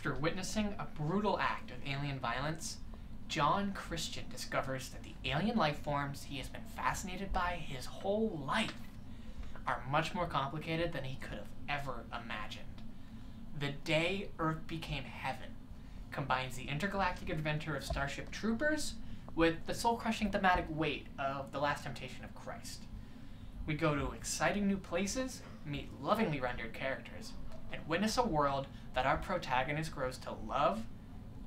After witnessing a brutal act of alien violence, John Christian discovers that the alien life forms he has been fascinated by his whole life are much more complicated than he could have ever imagined. The Day Earth Became Heaven combines the intergalactic adventure of Starship Troopers with the soul-crushing thematic weight of The Last Temptation of Christ. We go to exciting new places, meet lovingly rendered characters, and witness a world that our protagonist grows to love,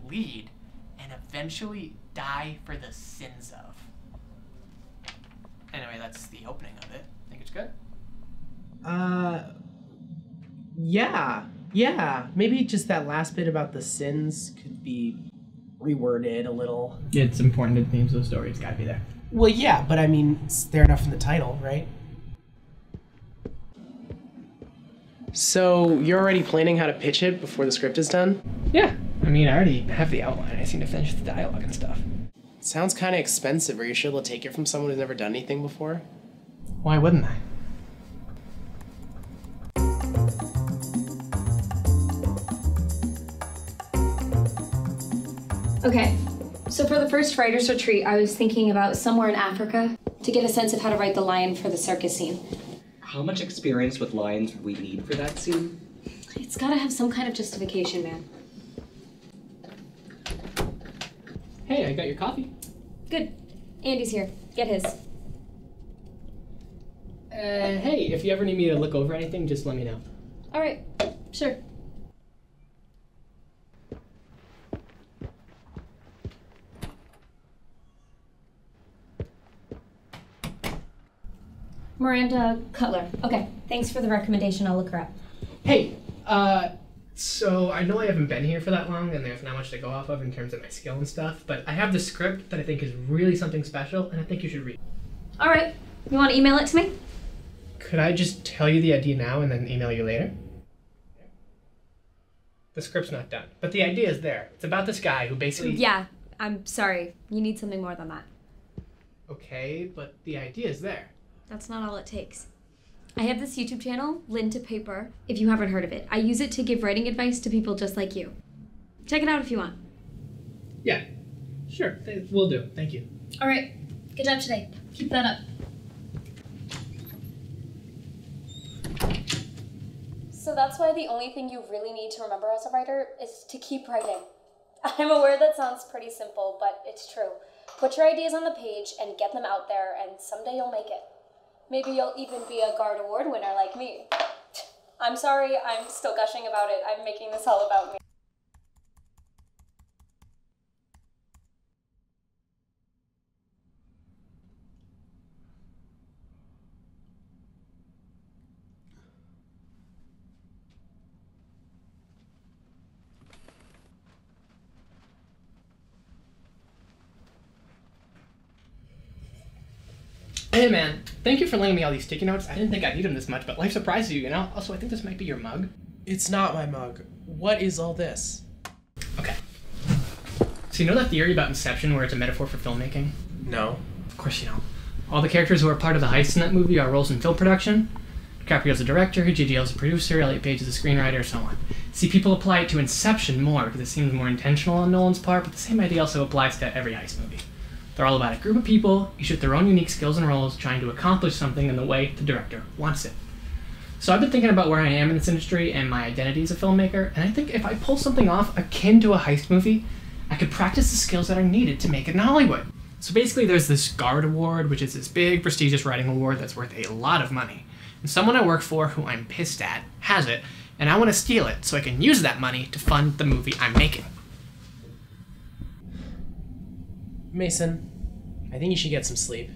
lead, and eventually die for the sins of. Anyway, that's the opening of it. Think it's good? Yeah. Maybe just that last bit about the sins could be reworded a little. It's important that the themes of the story. It's gotta be there. Well, yeah, but I mean, it's there enough in the title, right? So, you're already planning how to pitch it before the script is done? Yeah. I mean, I already have the outline. I just need to finish the dialogue and stuff. Sounds kind of expensive. Are you sure they'll take it from someone who's never done anything before? Why wouldn't I? Okay, so for the first writer's retreat, I was thinking about somewhere in Africa to get a sense of how to write the lion for the circus scene. How much experience with lions would we need for that scene? It's gotta have some kind of justification, man. Hey, I got your coffee. Good. Andy's here. Get his. Hey, if you ever need me to look over anything, just let me know. All right, sure. Miranda Cutler. Okay, thanks for the recommendation. I'll look her up. Hey, so I know I haven't been here for that long and there's not much to go off of in terms of my skill and stuff, but I have the script that I think is really something special and I think you should read. All right, you want to email it to me? Could I just tell you the idea now and then email you later? The script's not done, but the idea is there. It's about this guy who basically... Yeah, I'm sorry. You need something more than that. Okay, but the idea is there. That's not all it takes. I have this YouTube channel, Lynn to Paper, if you haven't heard of it. I use it to give writing advice to people just like you. Check it out if you want. Yeah, sure, will do. Thank you. All right, good job today. Keep that up. So that's why the only thing you really need to remember as a writer is to keep writing. I'm aware that sounds pretty simple, but it's true. Put your ideas on the page and get them out there, and someday you'll make it. Maybe you'll even be a GARD Award winner like me. I'm sorry, I'm still gushing about it. I'm making this all about me. Hey man, thank you for lending me all these sticky notes. I didn't think I'd need them this much, but life surprises you, you know? Also, I think this might be your mug. It's not my mug. What is all this? Okay. So you know that theory about Inception where it's a metaphor for filmmaking? No. Of course you know. All the characters who are part of the heist in that movie are roles in film production. DiCaprio's the director, JGL's the producer, Elliot Page is the screenwriter, so on. See, people apply it to Inception more because it seems more intentional on Nolan's part, but the same idea also applies to every heist movie. They're all about a group of people, each with their own unique skills and roles, trying to accomplish something in the way the director wants it. So I've been thinking about where I am in this industry and my identity as a filmmaker, and I think if I pull something off akin to a heist movie, I could practice the skills that are needed to make it in Hollywood. So basically there's this GARD Award, which is this big, prestigious writing award that's worth a lot of money. And someone I work for, who I'm pissed at, has it, and I want to steal it so I can use that money to fund the movie I'm making. Mason, I think you should get some sleep.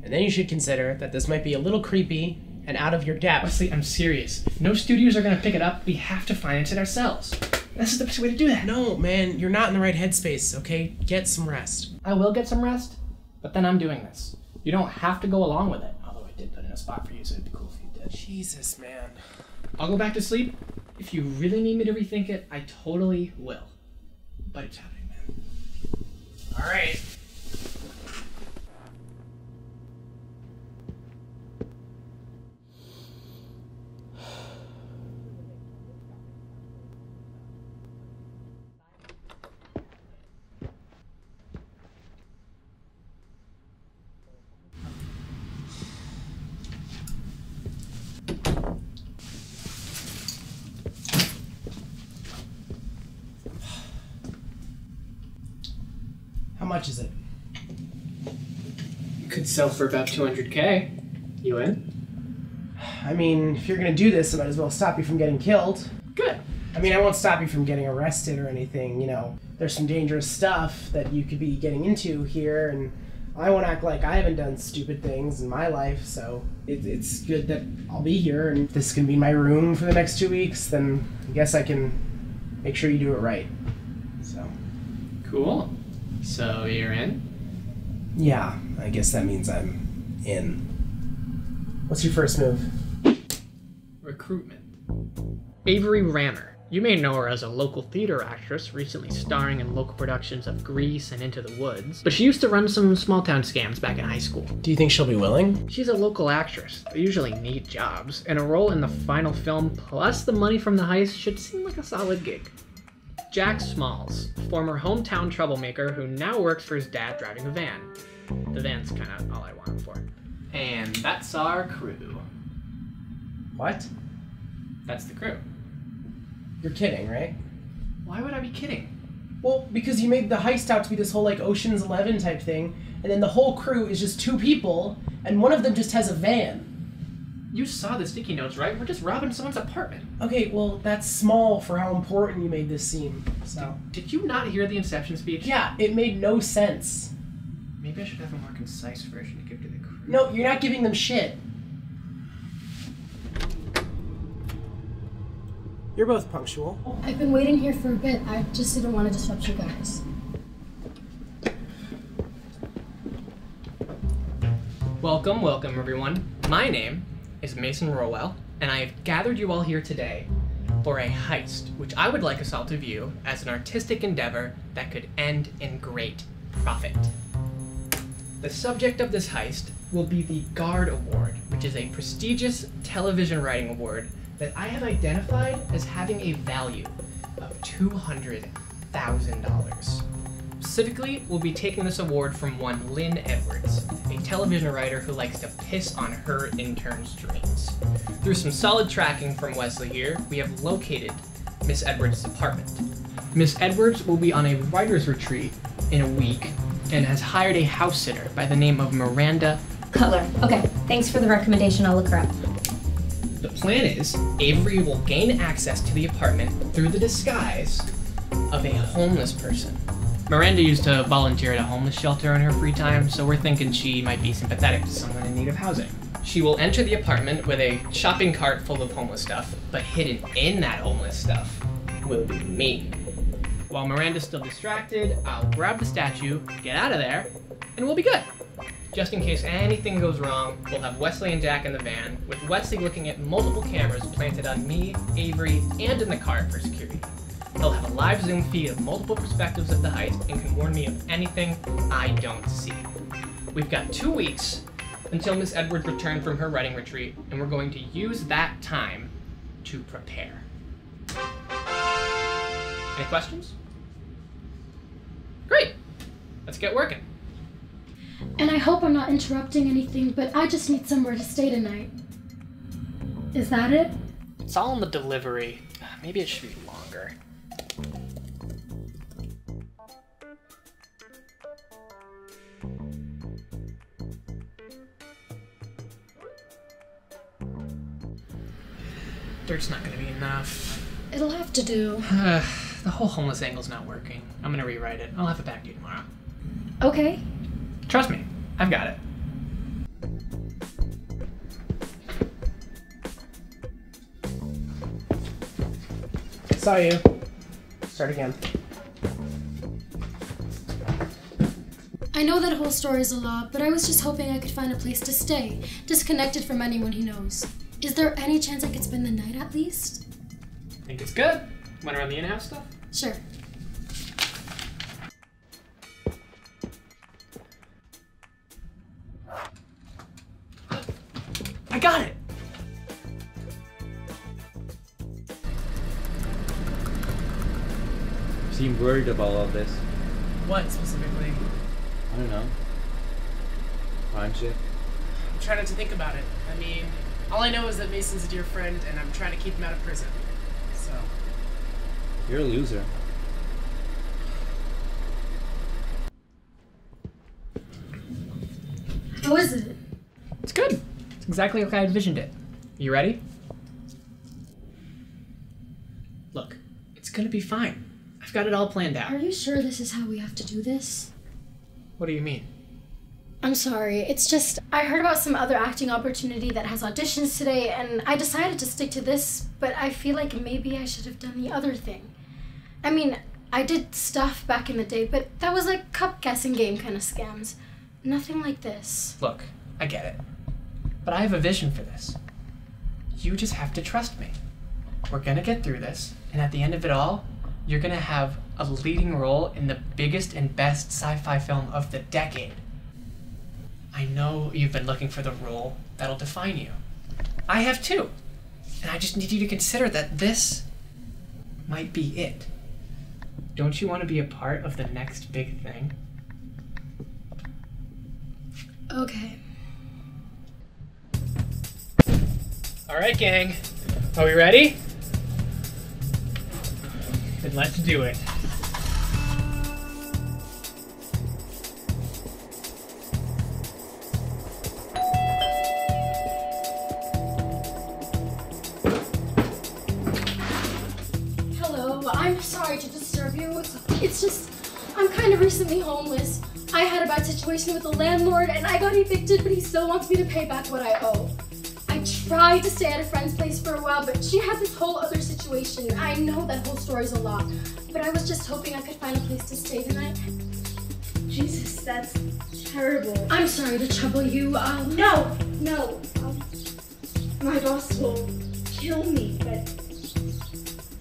And then you should consider that this might be a little creepy and out of your depth. Wesley, I'm serious. If no studios are going to pick it up, we have to finance it ourselves. This is the best way to do that. No, man, you're not in the right headspace, okay? Get some rest. I will get some rest, but then I'm doing this. You don't have to go along with it, although I did put in a spot for you, so it'd be cool if you did. Jesus, man. I'll go back to sleep. If you really need me to rethink it, I totally will. But it's happening, man. All right. much is it? Could sell for about 200K. You in? I mean, if you're gonna do this, I might as well stop you from getting killed. Good. I mean, I won't stop you from getting arrested or anything, you know. There's some dangerous stuff that you could be getting into here, and I won't act like I haven't done stupid things in my life, so it's good that I'll be here, and if this can be my room for the next 2 weeks, then I guess I can make sure you do it right. So. Cool. So you're in? Yeah, I guess that means I'm in. What's your first move? Recruitment. Avery Rammer. You may know her as a local theater actress, recently starring in local productions of Grease and Into the Woods, but she used to run some small-town scams back in high school. Do you think she'll be willing? She's a local actress. They usually need jobs, and a role in the final film plus the money from the heist should seem like a solid gig. Jack Smalls, former hometown troublemaker who now works for his dad driving a van. The van's kinda all I want him for. And that's our crew. What? That's the crew. You're kidding, right? Why would I be kidding? Well, because you made the heist out to be this whole, like, Ocean's 11 type thing, and then the whole crew is just 2 people, and one of them just has a van. You saw the sticky notes, right? We're just robbing someone's apartment. Okay, well, that's small for how important you made this seem, so... Did you not hear the Inception speech? Yeah, it made no sense. Maybe I should have a more concise version to give to the crew. No, you're not giving them shit. You're both punctual. I've been waiting here for a bit. I just didn't want to disrupt you guys. Welcome everyone. My name is Mason Rowell, and I have gathered you all here today for a heist, which I would like us all to view as an artistic endeavor that could end in great profit. The subject of this heist will be the Guard Award, which is a prestigious television writing award that I have identified as having a value of $200,000. Specifically, we'll be taking this award from one Lynn Edwards, a television writer who likes to piss on her interns' dreams. Through some solid tracking from Wesley here, we have located Miss Edwards' apartment. Miss Edwards will be on a writer's retreat in a week and has hired a house sitter by the name of Miranda Cutler. Okay, thanks for the recommendation. I'll look her up. The plan is, Avery will gain access to the apartment through the disguise of a homeless person. Miranda used to volunteer at a homeless shelter in her free time, so we're thinking she might be sympathetic to someone in need of housing. She will enter the apartment with a shopping cart full of homeless stuff, but hidden in that homeless stuff will be me. While Miranda's still distracted, I'll grab the statue, get out of there, and we'll be good. Just in case anything goes wrong, we'll have Wesley and Jack in the van, with Wesley looking at multiple cameras planted on me, Avery, and in the cart for security. He'll have a live Zoom feed of multiple perspectives of the heist and can warn me of anything I don't see. We've got 2 weeks until Miss Edwards returns from her writing retreat, and we're going to use that time to prepare. Any questions? Great! Let's get working. And I hope I'm not interrupting anything, but I just need somewhere to stay tonight. Is that it? It's all in the delivery. Maybe it should be longer. Dirt's not gonna be enough. It'll have to do. The whole homeless angle's not working. I'm gonna rewrite it. I'll have it back to you tomorrow. Okay. Trust me, I've got it. Saw you. Start again. I know that whole story's a lot, but I was just hoping I could find a place to stay, disconnected from anyone he knows. Is there any chance I could spend the night at least? Think it's good? Wanna run the in-house stuff? Sure. I got it! You seem worried about all this. What specifically? I don't know. Crime shit? I'm trying not to think about it. I mean, all I know is that Mason's a dear friend, and I'm trying to keep him out of prison. So. You're a loser. How is it? It's good. It's exactly like I envisioned it. You ready? Look, it's gonna be fine. I've got it all planned out. Are you sure this is how we have to do this? What do you mean? I'm sorry, it's just, I heard about some other acting opportunity that has auditions today, and I decided to stick to this, but I feel like maybe I should have done the other thing. I mean, I did stuff back in the day, but that was like cup guessing game kind of scams. Nothing like this. Look, I get it. But I have a vision for this. You just have to trust me. We're gonna get through this, and at the end of it all, you're gonna have a leading role in the biggest and best sci-fi film of the decade. I know you've been looking for the role that'll define you. I have too. And I just need you to consider that this might be it. Don't you want to be a part of the next big thing? Okay. All right, gang. Are we ready? Then let's do it. Hello, I'm sorry to disturb you. It's just, I'm kind of recently homeless. I had a bad situation with the landlord and I got evicted, but he still wants me to pay back what I owe. I tried to stay at a friend's place for a while, but she had this whole other situation. I know that whole story's a lot, but I was just hoping I could find a place to stay tonight. Jesus, that's terrible. I'm sorry to trouble you. No. My boss will kill me, but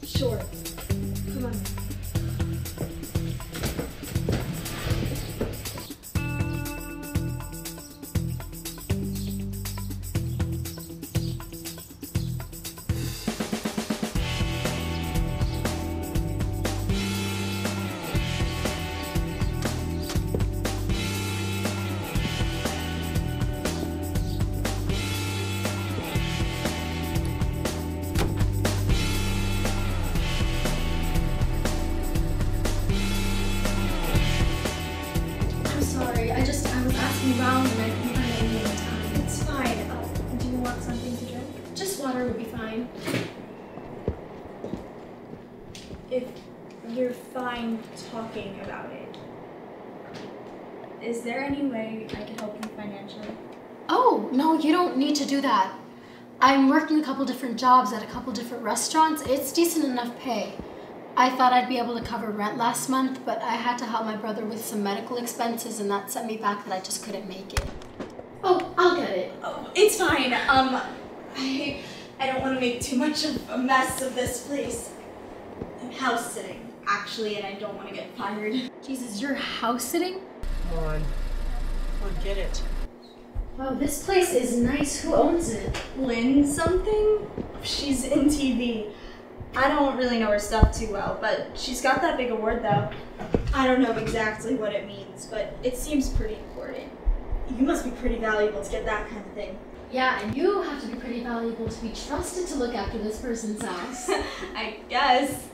sure. Come on. I was asking around and I couldn't find anything in time. It's fine. Do you want something to drink? Just water would be fine. If you're fine talking about it, is there any way I could help you financially? Oh, no, you don't need to do that. I'm working a couple different jobs at a couple different restaurants. It's decent enough pay. I thought I'd be able to cover rent last month, but I had to help my brother with some medical expenses and that set me back that I just couldn't make it. Oh, I'll get it. Oh, it's fine. I don't want to make too much of a mess of this place. I'm house sitting, actually, and I don't want to get fired. Jesus, you're house sitting? Come on, get it. Wow, this place is nice. Who owns it? Lynn something? She's in TV. I don't really know her stuff too well, but she's got that big award though. I don't know exactly what it means, but it seems pretty important. You must be pretty valuable to get that kind of thing. Yeah, and you have to be pretty valuable to be trusted to look after this person's house. I guess.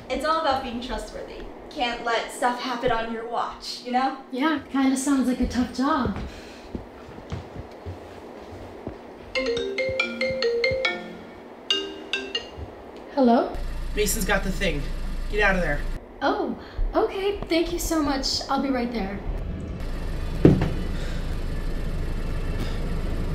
It's all about being trustworthy. Can't let stuff happen on your watch, you know? Yeah, kind of sounds like a tough job. Hello? Mason's got the thing. Get out of there. Oh, okay. Thank you so much. I'll be right there.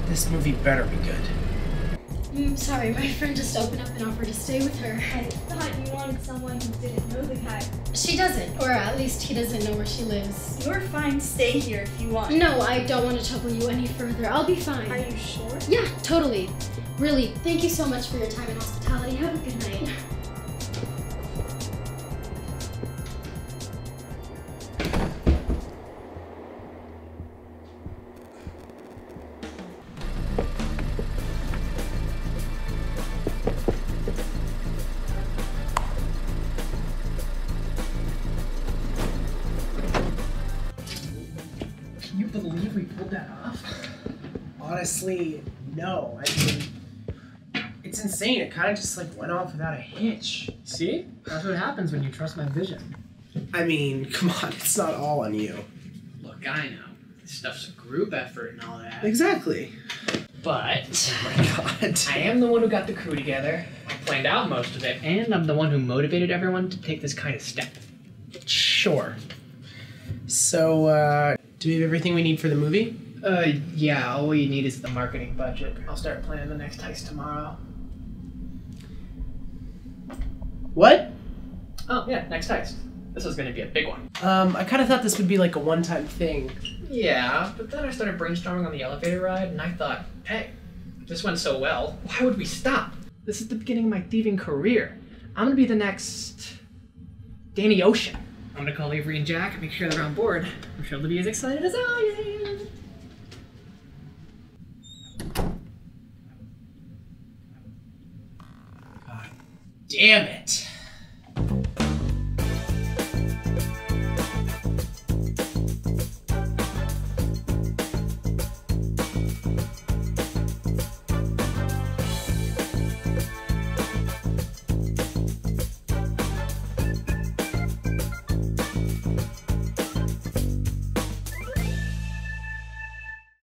This movie better be good. Sorry, my friend just opened up and offered to stay with her. I thought you wanted someone who didn't know the guy. She doesn't, or at least he doesn't know where she lives. You're fine to stay here if you want. No, I don't want to trouble you any further. I'll be fine. Are you sure? Yeah, totally. Really, thank you so much for your time and hospitality. Have a good night. Can you believe we pulled that off? Honestly, no. I mean, it's insane. It kind of just like went off without a hitch. See? That's what happens when you trust my vision. I mean, come on, it's not all on you. Look, I know. This stuff's a group effort and all that. Exactly. But Oh my god. I am the one who got the crew together. I planned out most of it, and I'm the one who motivated everyone to take this kind of step. Sure. So, do we have everything we need for the movie? Yeah, all we need is the marketing budget. I'll start planning the next heist tomorrow. What? Oh, yeah, next heist. This is gonna be a big one. I kind of thought this would be like a one-time thing. Yeah, but then I started brainstorming on the elevator ride, and I thought, hey, this went so well, why would we stop? This is the beginning of my thieving career. I'm gonna be the next Danny Ocean. I'm gonna call Avery and Jack and make sure they're on board. I'm sure they'll be as excited as I am. God damn it.